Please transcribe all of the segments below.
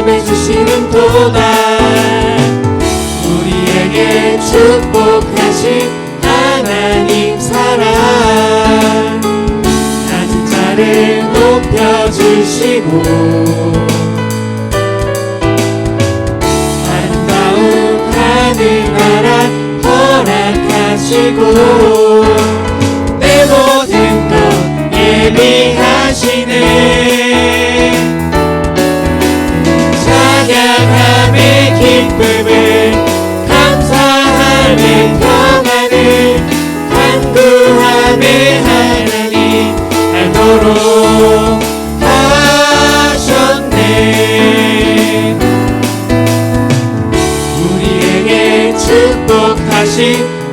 담에 주시는 도다. 우리에게 축복하신 하나님 사랑, 낮은 자를 높여주시고 아름다운 하늘나라 허락하시고 내 모든 것 예비하시네. 찬양함의 기쁨을 감사함의 평안을 간구함의 하나님 알도록 하셨네. 우리에게 축복하신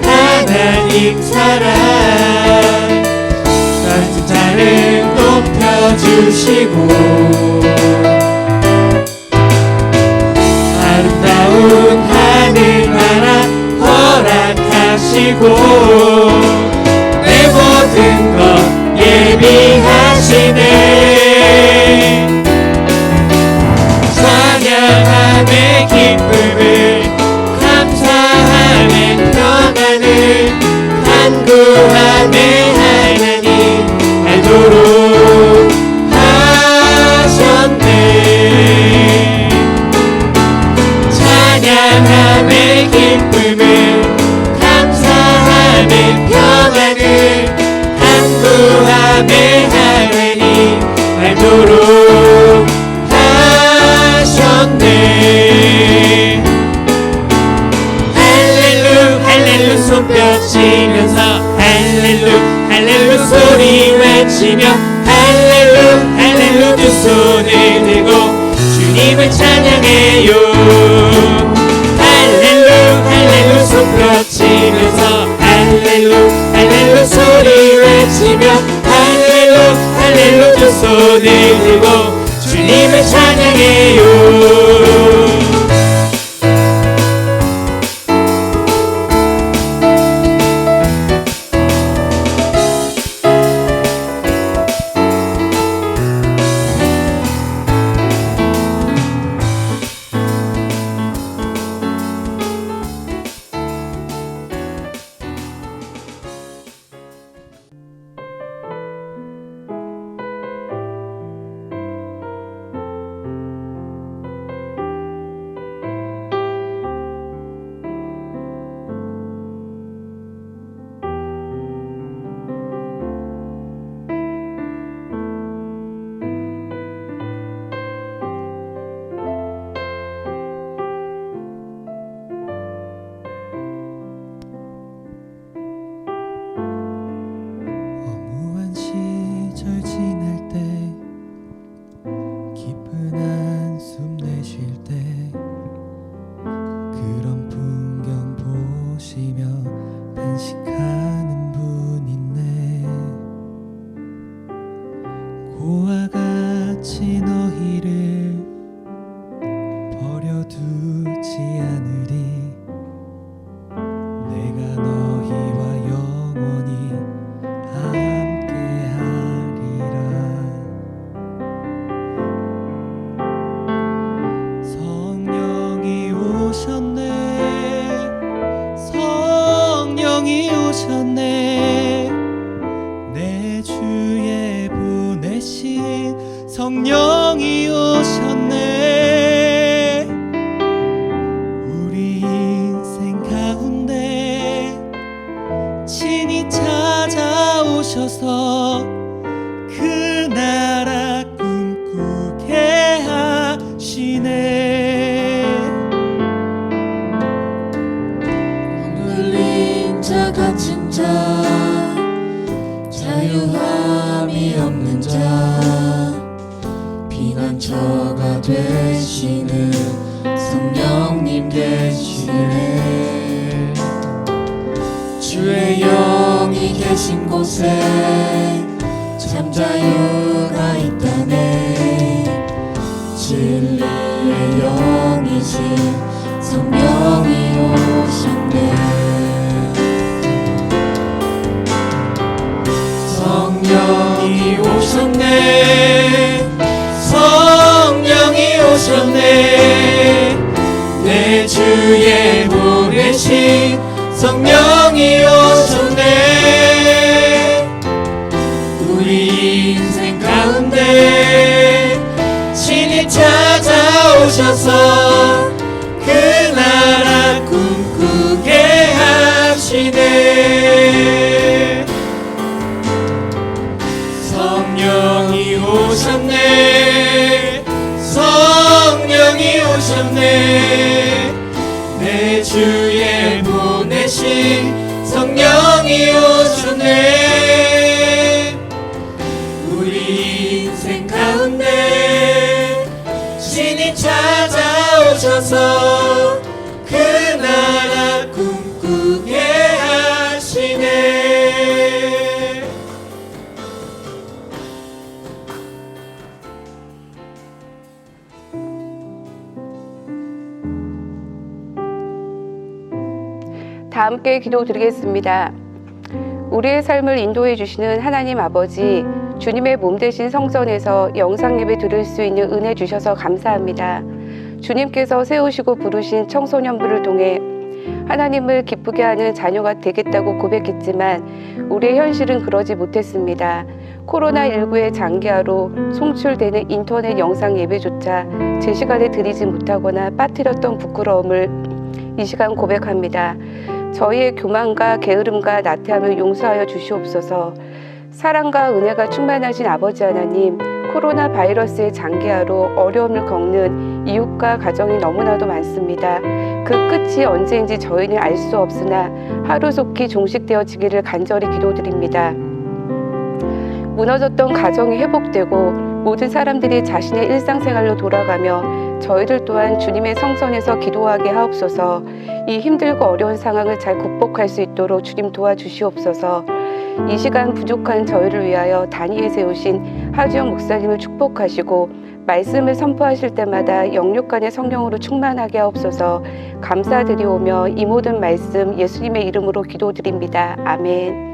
하나님 사랑, 낮은 자를 높여주시고 아름다운 하늘나라 허락하시고 내 모든 것 예비하시네. 찬양함의 기쁨을 감사함의 평안을 간구함의 하나님 알도록 하셨네. 찬양함의 기쁨을 감사함의 평안을 간구함의 하나님 알도록 하셨네. 할렐루 할렐루 손뼉치면서 할렐루 할렐루 소리 외치며 할렐루 할렐루 두 손을 들고 주님을 찬양해요. 할렐루 할렐루 손뼉치면서 할렐루 할렐루 소리 외치며 할렐루 할렐루 두 손을 들고 주님을 찬양해요. 성령이 오셨네. 우리 인생 가운데 친히 찾아오셔서 그 나라 꿈꾸게 하시네. 눌린 자 갇힌 자 자유함이 없는 자 피난처가 되시는 성령님 계시네. 주의 영이 계신 곳에 참 자유가 있다네. 진리의 영이신 성령이 오셨네. 성령이 오셨네. 성령이 오셨네. 성령이 오셨네. 우리 인생 가운데 친히 찾아오셔서 그 나라 꿈꾸게 하시네. 성령이 오셨네. 성령이 오셨네. 내 주에 보내신 성령이 오셨네. 우리 인생 가운데 신이 찾아오셔서 그 나라 꿈꾸게 하시네. 다 함께 기도드리겠습니다. 우리의 삶을 인도해 주시는 하나님 아버지, 주님의 몸 되신 성전에서 영상 예배 드릴 수 있는 은혜 주셔서 감사합니다. 주님께서 세우시고 부르신 청소년부를 통해 하나님을 기쁘게 하는 자녀가 되겠다고 고백했지만 우리의 현실은 그러지 못했습니다. 코로나19의 장기화로 송출되는 인터넷 영상 예배조차 제 시간에 드리지 못하거나 빠뜨렸던 부끄러움을 이 시간 고백합니다. 저희의 교만과 게으름과 나태함을 용서하여 주시옵소서. 사랑과 은혜가 충만하신 아버지 하나님, 코로나 바이러스의 장기화로 어려움을 겪는 이웃과 가정이 너무나도 많습니다. 그 끝이 언제인지 저희는 알 수 없으나 하루속히 종식되어지기를 간절히 기도드립니다. 무너졌던 가정이 회복되고 모든 사람들이 자신의 일상생활로 돌아가며 저희들 또한 주님의 성전에서 기도하게 하옵소서. 이 힘들고 어려운 상황을 잘 극복할 수 있도록 주님 도와주시옵소서. 이 시간 부족한 저희를 위하여 단위에 세우신 하주영 목사님을 축복하시고 말씀을 선포하실 때마다 영육간의 성령으로 충만하게 하옵소서. 감사드리오며 이 모든 말씀 예수님의 이름으로 기도드립니다. 아멘.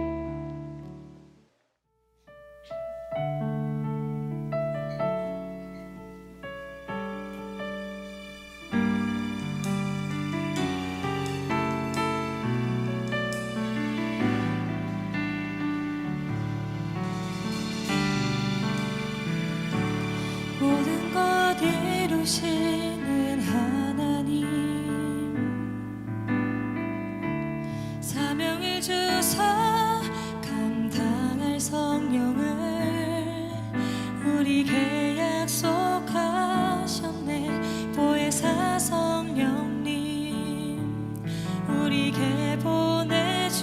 모든 것 이루시는 하나님, 사명을 주사 감당할 성령을 우리에게 약속하셨네. 보혜사 성령님 우리에게 보내주셨네.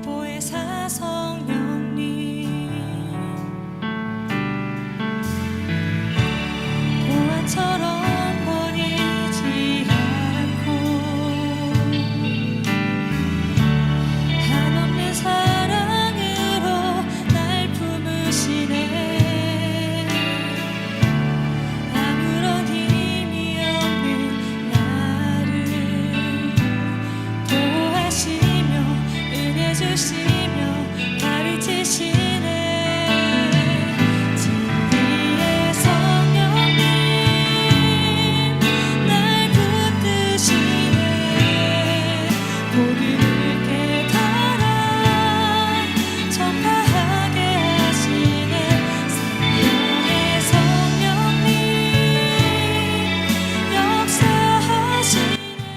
보혜사 성령님 처럼 버리지 않고 한없는 사랑으로 날 품으시네. 아무런 힘이 없는 나를 보호하시며 은혜 주시며 가르치시네.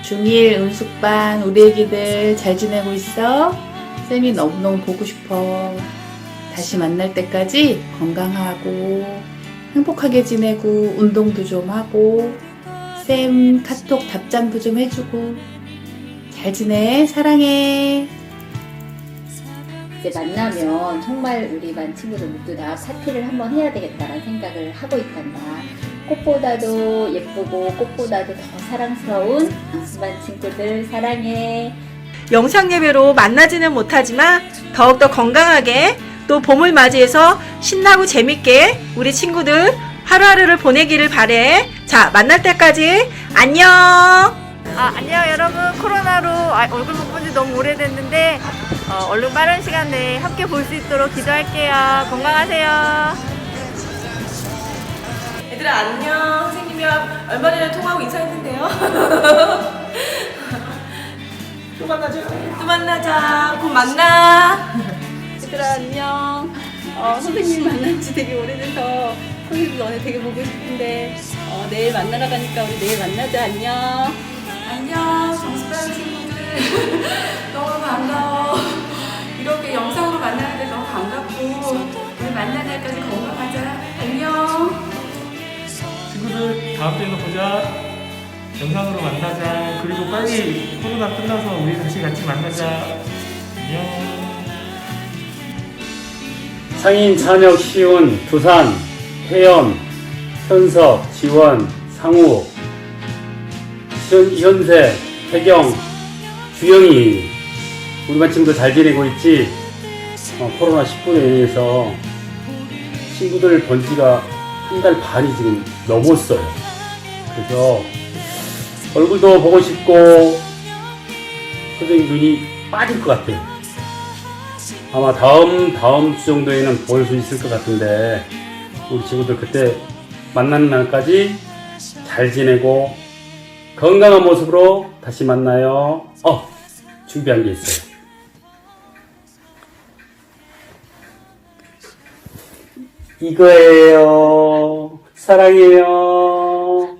중1 은숙반 우리 애기들 잘 지내고 있어? 쌤이 너무너무 보고 싶어. 다시 만날 때까지 건강하고 행복하게 지내고 운동도 좀 하고 쌤 카톡 답장도 좀 해주고 잘 지내. 사랑해. 이제 만나면 정말 우리 반 친구들 모두 다 파티를 한번 해야 되겠다라는 생각을 하고 있단다. 꽃보다도 예쁘고 꽃보다도 더 사랑스러운 앙수반 친구들 사랑해. 영상 예배로 만나지는 못하지만 더욱더 건강하게 또 봄을 맞이해서 신나고 재밌게 우리 친구들 하루하루를 보내기를 바래. 자, 만날 때까지 안녕. 안녕 여러분. 코로나로 얼굴 못 본 지 너무 오래됐는데 얼른 빠른 시간 내에 함께 볼 수 있도록 기도할게요. 건강하세요. 얘들아 안녕. 선생님이랑 얼마 전에 통화하고 인사했는데요. 또 만나자. 곧 만나. 얘들아 안녕. 선생님 만난 지 되게 오래돼서 선생님 너네 되게 보고 싶은데 내일 만나러 가니까 우리 내일 만나자. 안녕. 안녕, 정수반 친구들. 너무 반가워. 이렇게 영상으로 만나는데 너무 반갑고, 우리 만나는 날까지 건강하자. 안녕. 친구들 다음 주에도 보자. 영상으로 만나자. 그리고 빨리 코로나 끝나서 우리 다시 같이 만나자. 안녕. 상인, 찬혁, 시훈, 두산, 태연, 현석, 지원, 상우, 현세, 태경, 주영이, 우리 반 친구들 잘 지내고 있지? 코로나19로 인해서 친구들 본 지가 한 달 반이 지금 넘었어요. 그래서 얼굴도 보고 싶고 선생님 눈이 빠질 것 같아요. 아마 다음 주 정도에는 볼 수 있을 것 같은데 우리 친구들 그때 만나는 날까지 잘 지내고 건강한 모습으로 다시 만나요. 준비한 게 있어요. 이거예요. 사랑해요.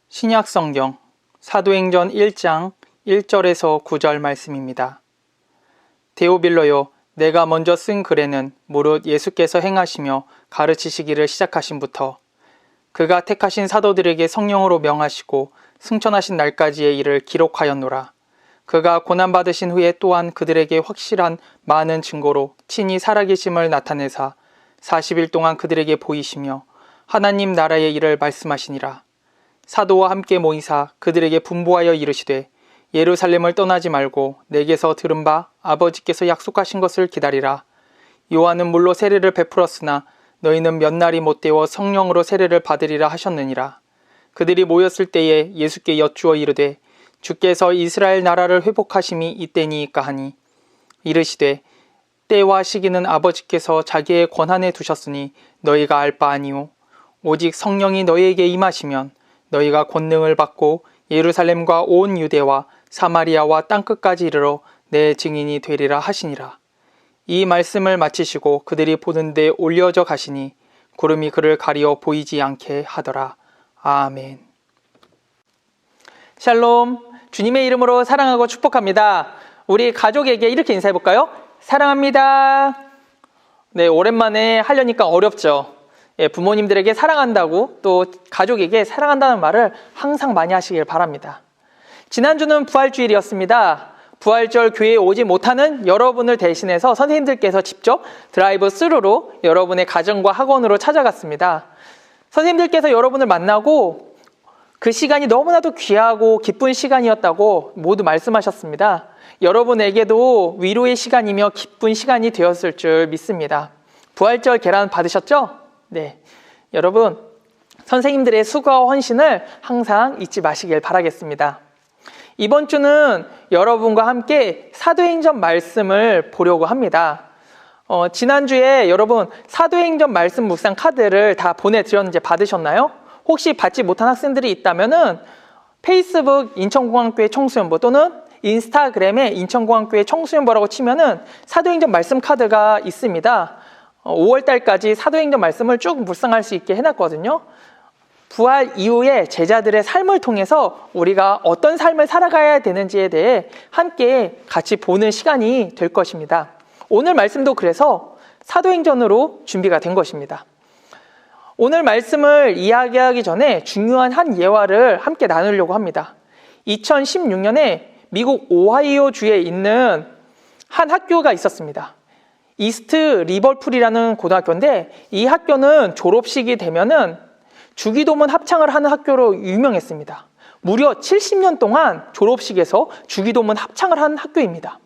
신약성경 사도행전 1장 1절에서 9절 말씀입니다. 데오빌로요, 내가 먼저 쓴 글에는 무릇 예수께서 행하시며 가르치시기를 시작하신부터 그가 택하신 사도들에게 성령으로 명하시고 승천하신 날까지의 일을 기록하였노라. 그가 고난받으신 후에 또한 그들에게 확실한 많은 증거로 친히 살아계심을 나타내사 40일 동안 그들에게 보이시며 하나님 나라의 일을 말씀하시니라. 사도와 함께 모이사 그들에게 분부하여 이르시되 예루살렘을 떠나지 말고 내게서 들은 바 아버지께서 약속하신 것을 기다리라. 요한은 물로 세례를 베풀었으나 너희는 몇 날이 못되어 성령으로 세례를 받으리라 하셨느니라. 그들이 모였을 때에 예수께 여쭈어 이르되 주께서 이스라엘 나라를 회복하심이 이때니이까 하니 이르시되 때와 시기는 아버지께서 자기의 권한에 두셨으니 너희가 알 바 아니오. 오직 성령이 너희에게 임하시면 너희가 권능을 받고 예루살렘과 온 유대와 사마리아와 땅끝까지 이르러 내 증인이 되리라 하시니라. 이 말씀을 마치시고 그들이 보는데 올려져 가시니 구름이 그를 가리어 보이지 않게 하더라. 아멘. 샬롬, 주님의 이름으로 사랑하고 축복합니다. 우리 가족에게 이렇게 인사해볼까요? 사랑합니다. 네, 오랜만에 하려니까 어렵죠. 부모님들에게 사랑한다고 또 가족에게 사랑한다는 말을 항상 많이 하시길 바랍니다. 지난주는 부활주일이었습니다. 부활절 교회에 오지 못하는 여러분을 대신해서 선생님들께서 직접 드라이브 스루로 여러분의 가정과 학원으로 찾아갔습니다. 선생님들께서 여러분을 만나고 그 시간이 너무나도 귀하고 기쁜 시간이었다고 모두 말씀하셨습니다. 여러분에게도 위로의 시간이며 기쁜 시간이 되었을 줄 믿습니다. 부활절 계란 받으셨죠? 네, 여러분 선생님들의 수고와 헌신을 항상 잊지 마시길 바라겠습니다. 이번 주는 여러분과 함께 사도행전 말씀을 보려고 합니다. 지난주에 여러분 사도행전 말씀 묵상 카드를 다 보내드렸는지 받으셨나요? 혹시 받지 못한 학생들이 있다면은 페이스북 인천공항교회 청소년부 또는 인스타그램에 인천공항교회 청소년부라고 치면은 사도행전 말씀 카드가 있습니다. 5월달까지 사도행전 말씀을 쭉 묵상할 수 있게 해놨거든요. 부활 이후에 제자들의 삶을 통해서 우리가 어떤 삶을 살아가야 되는지에 대해 함께 같이 보는 시간이 될 것입니다. 오늘 말씀도 그래서 사도행전으로 준비가 된 것입니다. 오늘 말씀을 이야기하기 전에 중요한 한 예화를 함께 나누려고 합니다. 2016년에 미국 오하이오 주에 있는 한 학교가 있었습니다. 이스트 리버풀이라는 고등학교인데 이 학교는 졸업식이 되면은 주기도문 합창을 하는 학교로 유명했습니다. 무려 70년 동안 졸업식에서 주기도문 합창을 한 학교입니다.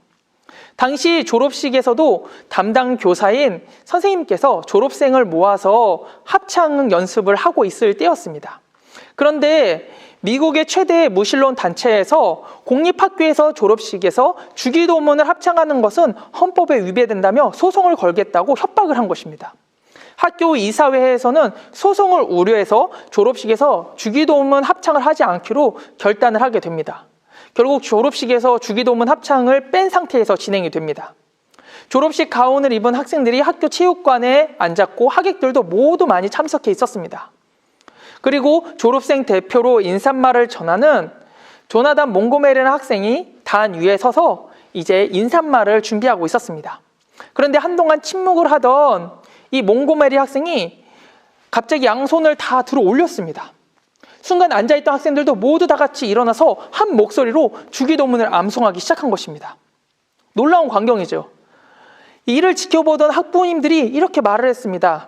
당시 졸업식에서도 담당 교사인 선생님께서 졸업생을 모아서 합창 연습을 하고 있을 때였습니다. 그런데 미국의 최대 무신론 단체에서 공립학교에서 졸업식에서 주기도문을 합창하는 것은 헌법에 위배된다며 소송을 걸겠다고 협박을 한 것입니다. 학교 이사회에서는 소송을 우려해서 졸업식에서 주기도문 합창을 하지 않기로 결단을 하게 됩니다. 결국 졸업식에서 주기도문 합창을 뺀 상태에서 진행이 됩니다. 졸업식 가운을 입은 학생들이 학교 체육관에 앉았고 하객들도 모두 많이 참석해 있었습니다. 그리고 졸업생 대표로 인사말을 전하는 조나단 몽고메리라는 학생이 단 위에 서서 이제 인사말을 준비하고 있었습니다. 그런데 한동안 침묵을 하던 이 몽고메리 학생이 갑자기 양손을 다 들어 올렸습니다. 순간 앉아있던 학생들도 모두 다 같이 일어나서 한 목소리로 주기도문을 암송하기 시작한 것입니다. 놀라운 광경이죠. 이를 지켜보던 학부모님들이 이렇게 말을 했습니다.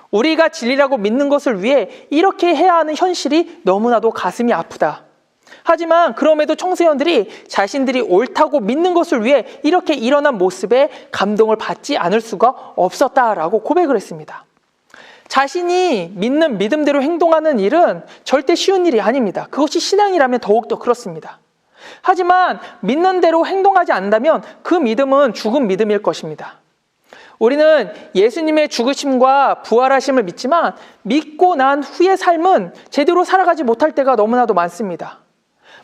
우리가 진리라고 믿는 것을 위해 이렇게 해야 하는 현실이 너무나도 가슴이 아프다. 하지만 그럼에도 청소년들이 자신들이 옳다고 믿는 것을 위해 이렇게 일어난 모습에 감동을 받지 않을 수가 없었다라고 고백을 했습니다. 자신이 믿는 믿음대로 행동하는 일은 절대 쉬운 일이 아닙니다. 그것이 신앙이라면 더욱더 그렇습니다. 하지만 믿는 대로 행동하지 않는다면 그 믿음은 죽은 믿음일 것입니다. 우리는 예수님의 죽으심과 부활하심을 믿지만 믿고 난 후의 삶은 제대로 살아가지 못할 때가 너무나도 많습니다.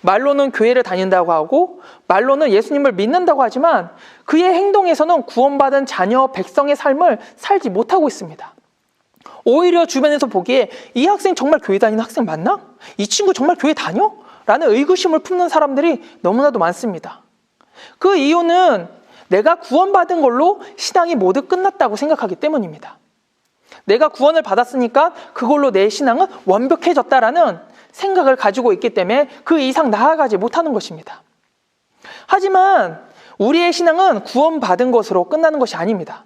말로는 교회를 다닌다고 하고 말로는 예수님을 믿는다고 하지만 그의 행동에서는 구원받은 자녀 백성의 삶을 살지 못하고 있습니다. 오히려 주변에서 보기에 이 학생 정말 교회 다니는 학생 맞나? 이 친구 정말 교회 다녀? 라는 의구심을 품는 사람들이 너무나도 많습니다. 그 이유는 내가 구원받은 걸로 신앙이 모두 끝났다고 생각하기 때문입니다. 내가 구원을 받았으니까 그걸로 내 신앙은 완벽해졌다라는 생각을 가지고 있기 때문에 그 이상 나아가지 못하는 것입니다. 하지만 우리의 신앙은 구원받은 것으로 끝나는 것이 아닙니다.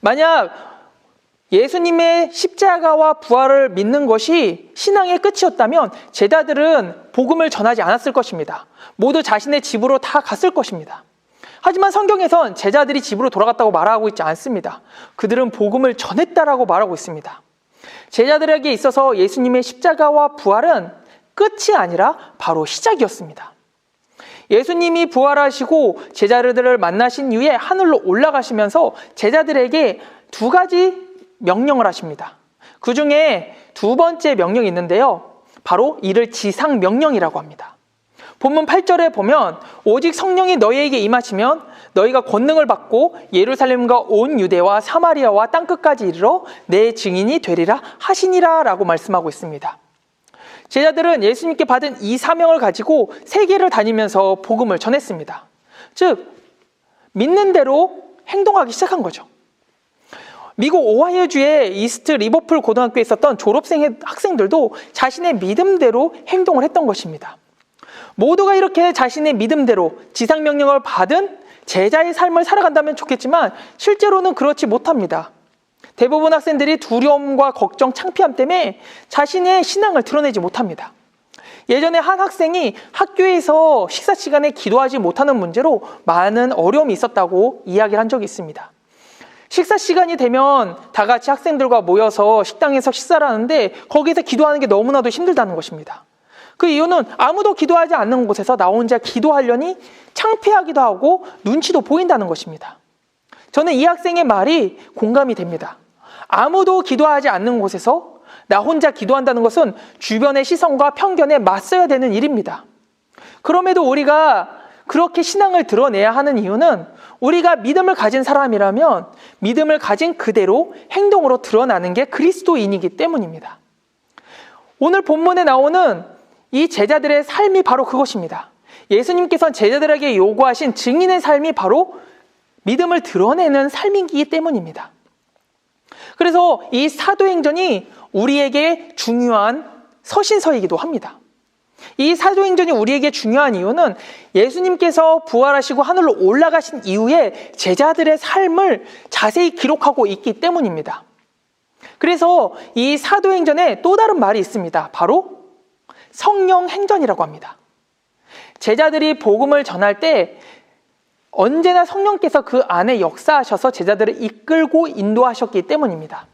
만약 예수님의 십자가와 부활을 믿는 것이 신앙의 끝이었다면 제자들은 복음을 전하지 않았을 것입니다. 모두 자신의 집으로 다 갔을 것입니다. 하지만 성경에선 제자들이 집으로 돌아갔다고 말하고 있지 않습니다. 그들은 복음을 전했다라고 말하고 있습니다. 제자들에게 있어서 예수님의 십자가와 부활은 끝이 아니라 바로 시작이었습니다. 예수님이 부활하시고 제자들을 만나신 이후에 하늘로 올라가시면서 제자들에게 두 가지 명령을 하십니다. 그 중에 두 번째 명령이 있는데요. 바로 이를 지상명령이라고 합니다. 본문 8절에 보면 오직 성령이 너희에게 임하시면 너희가 권능을 받고 예루살렘과 온 유대와 사마리아와 땅끝까지 이르러 내 증인이 되리라 하시니라 라고 말씀하고 있습니다. 제자들은 예수님께 받은 이 사명을 가지고 세계를 다니면서 복음을 전했습니다. 즉 믿는 대로 행동하기 시작한 거죠. 미국 오하이오주의 이스트 리버풀 고등학교에 있었던 졸업생 학생들도 자신의 믿음대로 행동을 했던 것입니다. 모두가 이렇게 자신의 믿음대로 지상명령을 받은 제자의 삶을 살아간다면 좋겠지만 실제로는 그렇지 못합니다. 대부분 학생들이 두려움과 걱정, 창피함 때문에 자신의 신앙을 드러내지 못합니다. 예전에 한 학생이 학교에서 식사 시간에 기도하지 못하는 문제로 많은 어려움이 있었다고 이야기를 한 적이 있습니다. 식사 시간이 되면 다 같이 학생들과 모여서 식당에서 식사를 하는데 거기서 기도하는 게 너무나도 힘들다는 것입니다. 그 이유는 아무도 기도하지 않는 곳에서 나 혼자 기도하려니 창피하기도 하고 눈치도 보인다는 것입니다. 저는 이 학생의 말이 공감이 됩니다. 아무도 기도하지 않는 곳에서 나 혼자 기도한다는 것은 주변의 시선과 편견에 맞서야 되는 일입니다. 그럼에도 우리가 그렇게 신앙을 드러내야 하는 이유는 우리가 믿음을 가진 사람이라면 믿음을 가진 그대로 행동으로 드러나는 게 그리스도인이기 때문입니다. 오늘 본문에 나오는 이 제자들의 삶이 바로 그것입니다. 예수님께서는 제자들에게 요구하신 증인의 삶이 바로 믿음을 드러내는 삶이기 때문입니다. 그래서 이 사도행전이 우리에게 중요한 서신서이기도 합니다. 이 사도행전이 우리에게 중요한 이유는 예수님께서 부활하시고 하늘로 올라가신 이후에 제자들의 삶을 자세히 기록하고 있기 때문입니다. 그래서 이 사도행전에 또 다른 말이 있습니다. 바로 성령행전이라고 합니다. 제자들이 복음을 전할 때 언제나 성령께서 그 안에 역사하셔서 제자들을 이끌고 인도하셨기 때문입니다.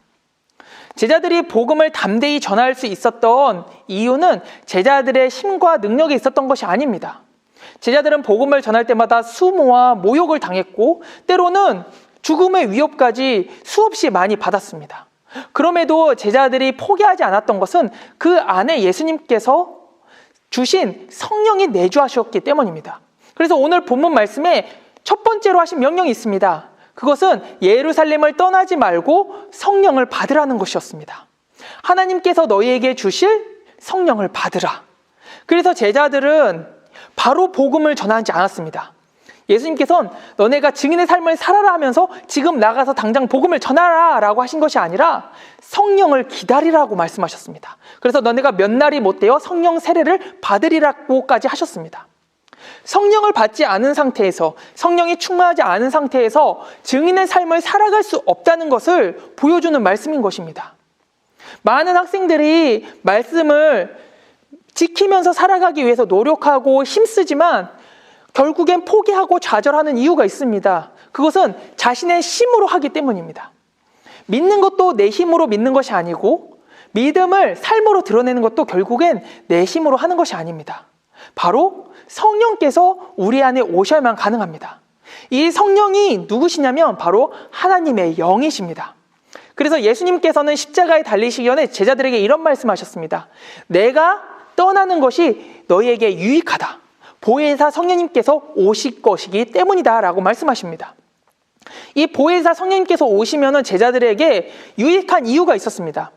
제자들이 복음을 담대히 전할 수 있었던 이유는 제자들의 힘과 능력이 있었던 것이 아닙니다. 제자들은 복음을 전할 때마다 수모와 모욕을 당했고 때로는 죽음의 위협까지 수없이 많이 받았습니다. 그럼에도 제자들이 포기하지 않았던 것은 그 안에 예수님께서 주신 성령이 내주하셨기 때문입니다. 그래서 오늘 본문 말씀에 첫 번째로 하신 명령이 있습니다. 그것은 예루살렘을 떠나지 말고 성령을 받으라는 것이었습니다. 하나님께서 너희에게 주실 성령을 받으라. 그래서 제자들은 바로 복음을 전하지 않았습니다. 예수님께서는 너네가 증인의 삶을 살아라 하면서 지금 나가서 당장 복음을 전하라 라고 하신 것이 아니라 성령을 기다리라고 말씀하셨습니다. 그래서 너네가 몇 날이 못 되어 성령 세례를 받으리라고까지 하셨습니다. 성령을 받지 않은 상태에서, 성령이 충만하지 않은 상태에서 증인의 삶을 살아갈 수 없다는 것을 보여주는 말씀인 것입니다. 많은 학생들이 말씀을 지키면서 살아가기 위해서 노력하고 힘쓰지만 결국엔 포기하고 좌절하는 이유가 있습니다. 그것은 자신의 힘으로 하기 때문입니다. 믿는 것도 내 힘으로 믿는 것이 아니고 믿음을 삶으로 드러내는 것도 결국엔 내 힘으로 하는 것이 아닙니다. 바로 성령께서 우리 안에 오셔야만 가능합니다. 이 성령이 누구시냐면 바로 하나님의 영이십니다. 그래서 예수님께서는 십자가에 달리시기 전에 제자들에게 이런 말씀하셨습니다. 내가 떠나는 것이 너희에게 유익하다. 보혜사 성령님께서 오실 것이기 때문이다 라고 말씀하십니다. 이 보혜사 성령님께서 오시면 제자들에게 유익한 이유가 있었습니다.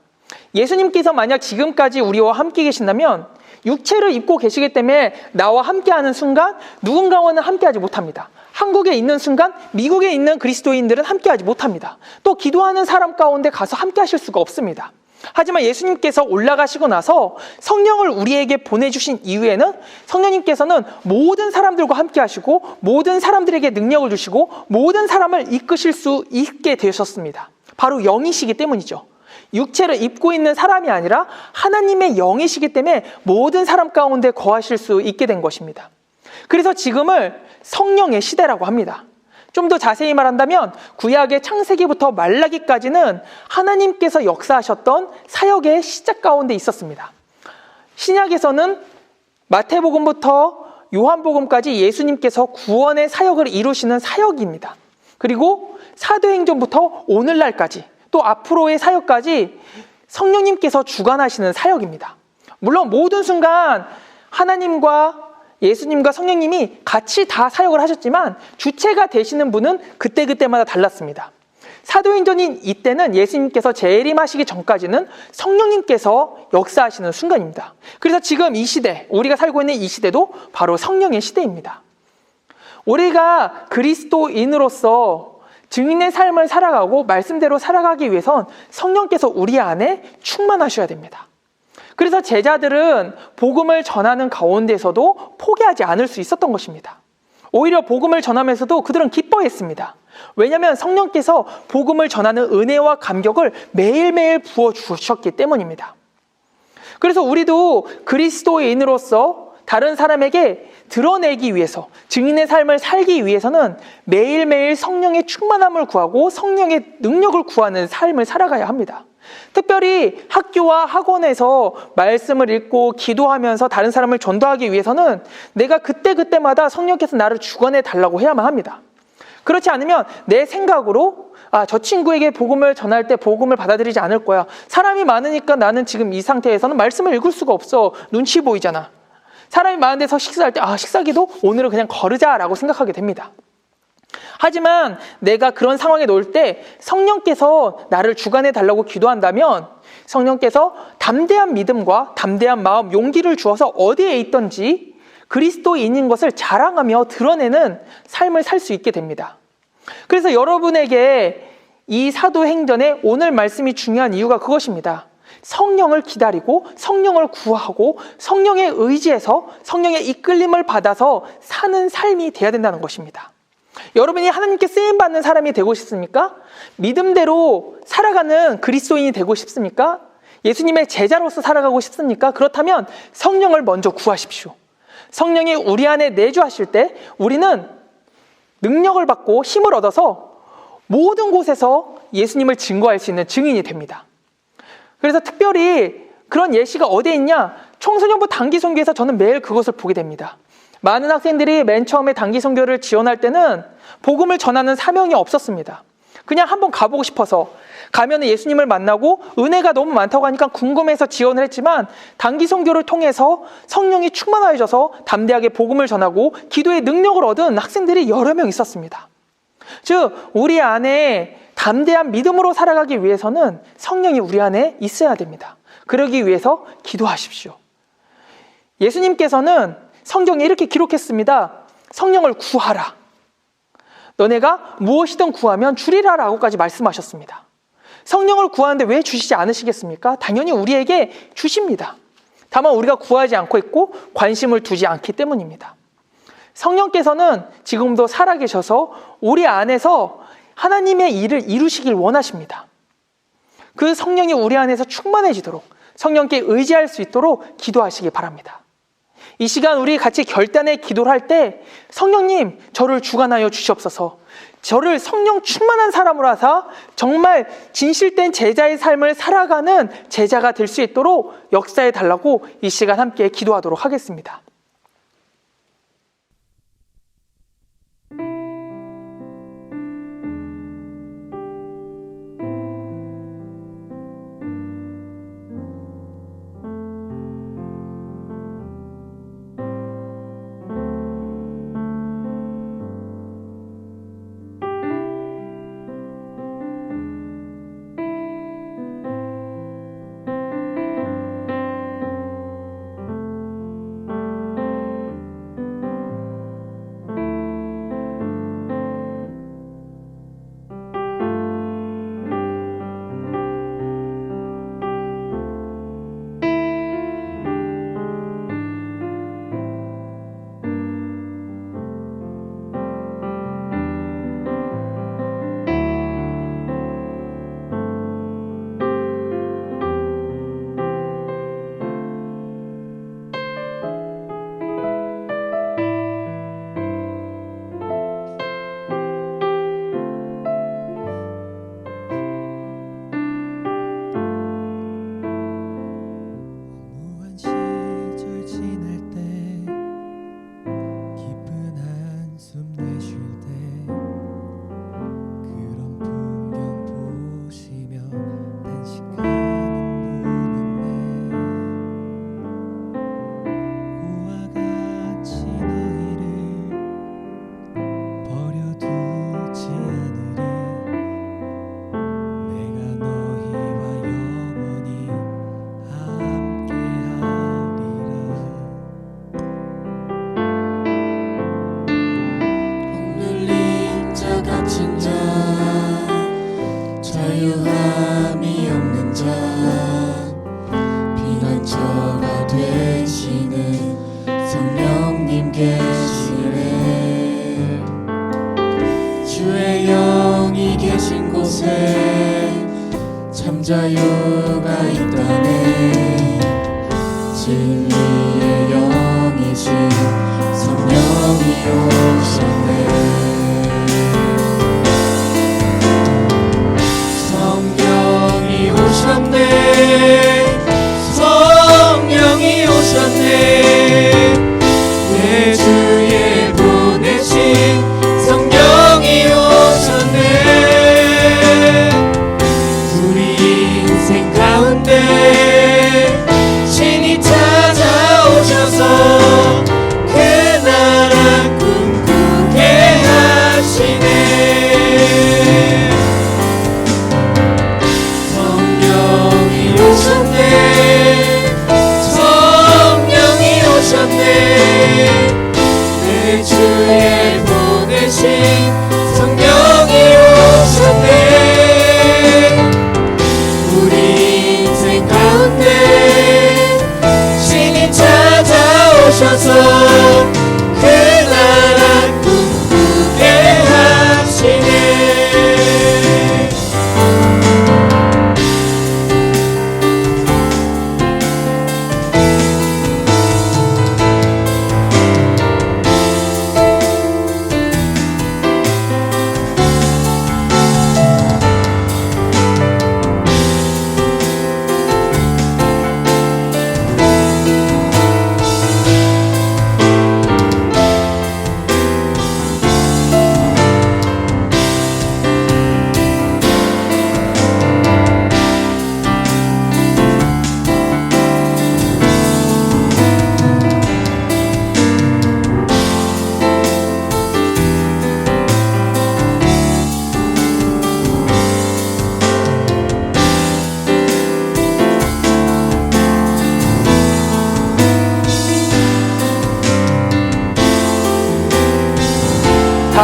예수님께서 만약 지금까지 우리와 함께 계신다면 육체를 입고 계시기 때문에 나와 함께하는 순간 누군가와는 함께하지 못합니다. 한국에 있는 순간 미국에 있는 그리스도인들은 함께하지 못합니다. 또 기도하는 사람 가운데 가서 함께하실 수가 없습니다. 하지만 예수님께서 올라가시고 나서 성령을 우리에게 보내주신 이후에는 성령님께서는 모든 사람들과 함께 하시고 모든 사람들에게 능력을 주시고 모든 사람을 이끄실 수 있게 되셨습니다. 바로 영이시기 때문이죠. 육체를 입고 있는 사람이 아니라 하나님의 영이시기 때문에 모든 사람 가운데 거하실 수 있게 된 것입니다. 그래서 지금을 성령의 시대라고 합니다. 좀 더 자세히 말한다면 구약의 창세기부터 말라기까지는 하나님께서 역사하셨던 사역의 시작 가운데 있었습니다. 신약에서는 마태복음부터 요한복음까지 예수님께서 구원의 사역을 이루시는 사역입니다. 그리고 사도행전부터 오늘날까지 또 앞으로의 사역까지 성령님께서 주관하시는 사역입니다. 물론 모든 순간 하나님과 예수님과 성령님이 같이 다 사역을 하셨지만 주체가 되시는 분은 그때그때마다 달랐습니다. 사도행전인 이때는 예수님께서 재림하시기 전까지는 성령님께서 역사하시는 순간입니다. 그래서 지금 이 시대, 우리가 살고 있는 이 시대도 바로 성령의 시대입니다. 우리가 그리스도인으로서 증인의 삶을 살아가고 말씀대로 살아가기 위해선 성령께서 우리 안에 충만하셔야 됩니다. 그래서 제자들은 복음을 전하는 가운데서도 포기하지 않을 수 있었던 것입니다. 오히려 복음을 전하면서도 그들은 기뻐했습니다. 왜냐하면 성령께서 복음을 전하는 은혜와 감격을 매일매일 부어주셨기 때문입니다. 그래서 우리도 그리스도인으로서 다른 사람에게 드러내기 위해서, 증인의 삶을 살기 위해서는 매일매일 성령의 충만함을 구하고 성령의 능력을 구하는 삶을 살아가야 합니다. 특별히 학교와 학원에서 말씀을 읽고 기도하면서 다른 사람을 전도하기 위해서는 내가 그때그때마다 성령께서 나를 주관해 달라고 해야만 합니다. 그렇지 않으면 내 생각으로 저 친구에게 복음을 전할 때 복음을 받아들이지 않을 거야. 사람이 많으니까 나는 지금 이 상태에서는 말씀을 읽을 수가 없어. 눈치 보이잖아. 사람이 많은 데서 식사할 때 식사기도 오늘은 그냥 거르자라고 생각하게 됩니다. 하지만 내가 그런 상황에 놓일 때 성령께서 나를 주관해 달라고 기도한다면 성령께서 담대한 믿음과 담대한 마음, 용기를 주어서 어디에 있든지 그리스도인인 것을 자랑하며 드러내는 삶을 살 수 있게 됩니다. 그래서 여러분에게 이 사도행전의 오늘 말씀이 중요한 이유가 그것입니다. 성령을 기다리고 성령을 구하고 성령의 의지에서 성령의 이끌림을 받아서 사는 삶이 되어야 된다는 것입니다. 여러분이 하나님께 쓰임받는 사람이 되고 싶습니까? 믿음대로 살아가는 그리스도인이 되고 싶습니까? 예수님의 제자로서 살아가고 싶습니까? 그렇다면 성령을 먼저 구하십시오. 성령이 우리 안에 내주하실 때 우리는 능력을 받고 힘을 얻어서 모든 곳에서 예수님을 증거할 수 있는 증인이 됩니다. 그래서 특별히 그런 예시가 어디에 있냐? 청소년부 단기 선교에서 저는 매일 그것을 보게 됩니다. 많은 학생들이 맨 처음에 단기 선교를 지원할 때는 복음을 전하는 사명이 없었습니다. 그냥 한번 가보고 싶어서 가면 예수님을 만나고 은혜가 너무 많다고 하니까 궁금해서 지원을 했지만 단기 선교를 통해서 성령이 충만하여져서 담대하게 복음을 전하고 기도의 능력을 얻은 학생들이 여러 명 있었습니다. 즉 우리 안에 담대한 믿음으로 살아가기 위해서는 성령이 우리 안에 있어야 됩니다. 그러기 위해서 기도하십시오. 예수님께서는 성경에 이렇게 기록했습니다. 성령을 구하라. 너네가 무엇이든 구하면 주리라 라고까지 말씀하셨습니다. 성령을 구하는데 왜 주시지 않으시겠습니까? 당연히 우리에게 주십니다. 다만 우리가 구하지 않고 있고 관심을 두지 않기 때문입니다. 성령께서는 지금도 살아계셔서 우리 안에서 하나님의 일을 이루시길 원하십니다. 그 성령이 우리 안에서 충만해지도록 성령께 의지할 수 있도록 기도하시기 바랍니다. 이 시간 우리 같이 결단의 기도를 할 때 성령님 저를 주관하여 주시옵소서, 저를 성령 충만한 사람으로 하사 정말 진실된 제자의 삶을 살아가는 제자가 될 수 있도록 역사해 달라고 이 시간 함께 기도하도록 하겠습니다. 자유함이 없는 자, 피난처가 되시는 성령님 계시네. 주의 영이 계신 곳에 참 자유가 있다네. 진리의 영이신 성령이 오셨네. 성령이 오셨네. 내 주에 보내신 성령이 오셨네. 우리 인생 가운데 신이 찾아오셔서 그 나라 꿈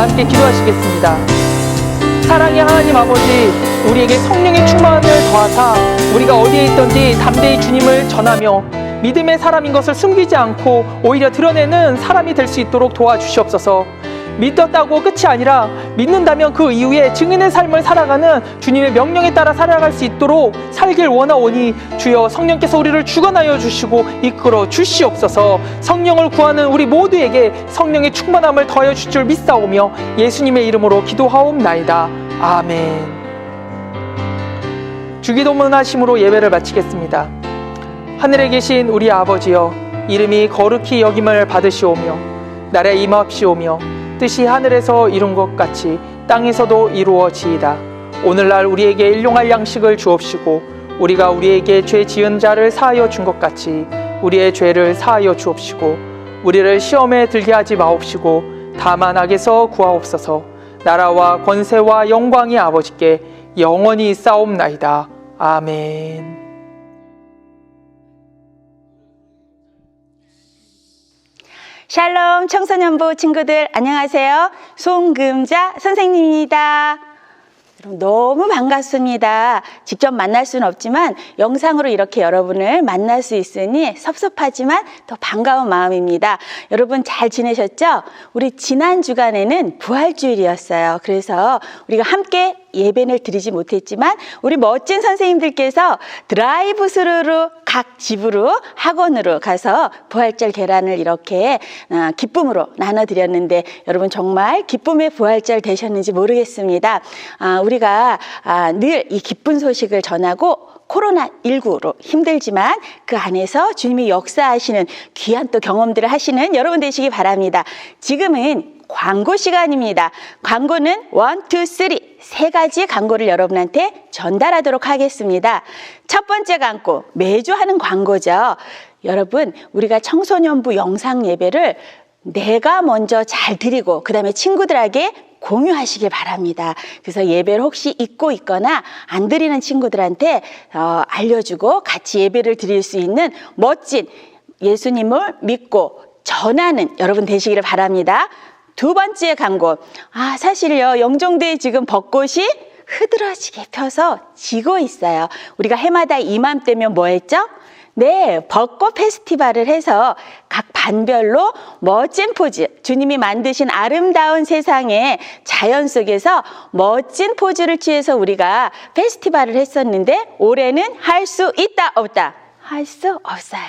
함께 기도하시겠습니다. 사랑의 하나님 아버지, 우리에게 성령의 충만을 더하사 우리가 어디에 있든지 담대히 주님을 전하며 믿음의 사람인 것을 숨기지 않고 오히려 드러내는 사람이 될 수 있도록 도와주시옵소서. 믿었다고 끝이 아니라 믿는다면 그 이후에 증인의 삶을 살아가는 주님의 명령에 따라 살아갈 수 있도록 살길 원하오니 주여 성령께서 우리를 주관하여 주시고 이끌어 주시옵소서. 성령을 구하는 우리 모두에게 성령의 충만함을 더하여 주실 줄 믿사오며 예수님의 이름으로 기도하옵나이다. 아멘. 주기도문 하심으로 예배를 마치겠습니다. 하늘에 계신 우리 아버지여, 이름이 거룩히 여김을 받으시오며 나라에 임하옵시오며 뜻이 하늘에서 이룬 것 같이 땅에서도 이루어지이다. 오늘날 우리에게 일용할 양식을 주옵시고 우리가 우리에게 죄 지은 자를 사하여 준 것 같이 우리의 죄를 사하여 주옵시고 우리를 시험에 들게 하지 마옵시고 다만 악에서 구하옵소서. 나라와 권세와 영광이 아버지께 영원히 싸움나이다. 아멘. 샬롬 청소년부 친구들 안녕하세요. 송금자 선생님입니다. 여러분 너무 반갑습니다. 직접 만날 수는 없지만 영상으로 이렇게 여러분을 만날 수 있으니 섭섭하지만 더 반가운 마음입니다. 여러분 잘 지내셨죠? 우리 지난 주간에는 부활주일이었어요. 그래서 우리가 함께 예배를 드리지 못했지만 우리 멋진 선생님들께서 드라이브 스루로 각 집으로 학원으로 가서 부활절 계란을 이렇게 기쁨으로 나눠드렸는데 여러분 정말 기쁨의 부활절 되셨는지 모르겠습니다. 우리가 늘 이 기쁜 소식을 전하고 코로나19로 힘들지만 그 안에서 주님이 역사하시는 귀한 또 경험들을 하시는 여러분 되시기 바랍니다. 지금은 광고 시간입니다. 광고는 1, 2, 3 세 가지 광고를 여러분한테 전달하도록 하겠습니다. 첫 번째 광고, 매주 하는 광고죠. 여러분, 우리가 청소년부 영상 예배를 내가 먼저 잘 드리고 그 다음에 친구들에게 공유하시길 바랍니다. 그래서 예배를 혹시 잊고 있거나 안 드리는 친구들한테 알려주고 같이 예배를 드릴 수 있는 멋진 예수님을 믿고 전하는 여러분 되시기를 바랍니다. 두 번째 광고. 사실요, 영종도에 지금 벚꽃이 흐드러지게 펴서 지고 있어요. 우리가 해마다 이맘때면 뭐 했죠? 네, 벚꽃 페스티벌을 해서 각 반별로 멋진 포즈, 주님이 만드신 아름다운 세상의 자연 속에서 멋진 포즈를 취해서 우리가 페스티벌을 했었는데 올해는 할 수 있다 없다? 할 수 없어요.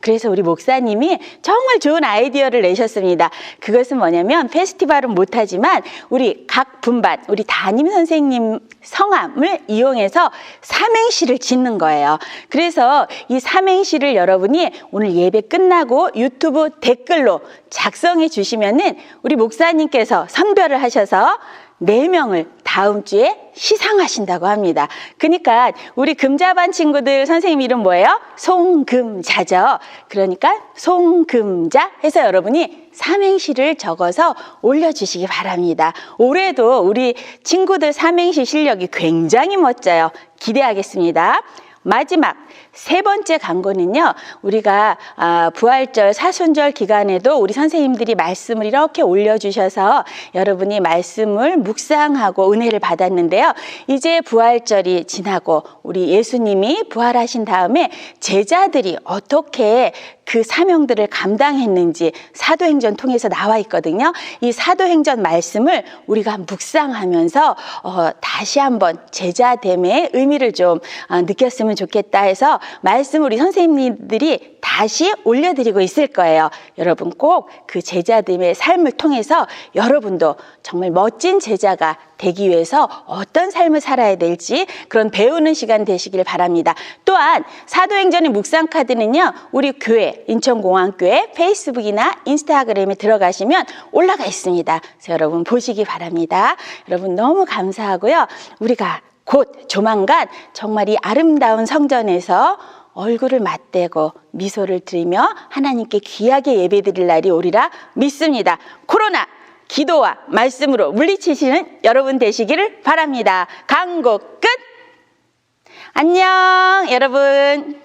그래서 우리 목사님이 정말 좋은 아이디어를 내셨습니다. 그것은 뭐냐면 페스티벌은 못하지만 우리 각 분반, 우리 담임 선생님 성함을 이용해서 삼행시를 짓는 거예요. 그래서 이 삼행시를 여러분이 오늘 예배 끝나고 유튜브 댓글로 작성해 주시면은 우리 목사님께서 선별을 하셔서 4명을 다음 주에 시상하신다고 합니다. 그러니까 우리 금자반 친구들 선생님 이름 뭐예요? 송금자죠. 그러니까 송금자 해서 여러분이 삼행시를 적어서 올려주시기 바랍니다. 올해도 우리 친구들 삼행시 실력이 굉장히 멋져요. 기대하겠습니다. 마지막 세 번째 광고는요, 우리가 부활절 사순절 기간에도 우리 선생님들이 말씀을 이렇게 올려주셔서 여러분이 말씀을 묵상하고 은혜를 받았는데요. 이제 부활절이 지나고 우리 예수님이 부활하신 다음에 제자들이 어떻게 그 사명들을 감당했는지 사도행전 통해서 나와 있거든요. 이 사도행전 말씀을 우리가 묵상하면서 다시 한번 제자됨의 의미를 좀 느꼈으면 좋겠다 해서 말씀을 우리 선생님들이 다시 올려드리고 있을 거예요. 여러분 꼭 그 제자됨의 삶을 통해서 여러분도 정말 멋진 제자가 되기 위해서 어떤 삶을 살아야 될지 그런 배우는 시간 되시길 바랍니다. 또한 사도행전의 묵상 카드는요, 우리 교회 인천공항교회 페이스북이나 인스타그램에 들어가시면 올라가 있습니다. 그래서 여러분 보시기 바랍니다. 여러분 너무 감사하고요. 우리가 곧 조만간 정말 이 아름다운 성전에서 얼굴을 맞대고 미소를 드리며 하나님께 귀하게 예배드릴 날이 오리라 믿습니다. 코로나 기도와 말씀으로 물리치시는 여러분 되시기를 바랍니다. 광고 끝! 안녕 여러분.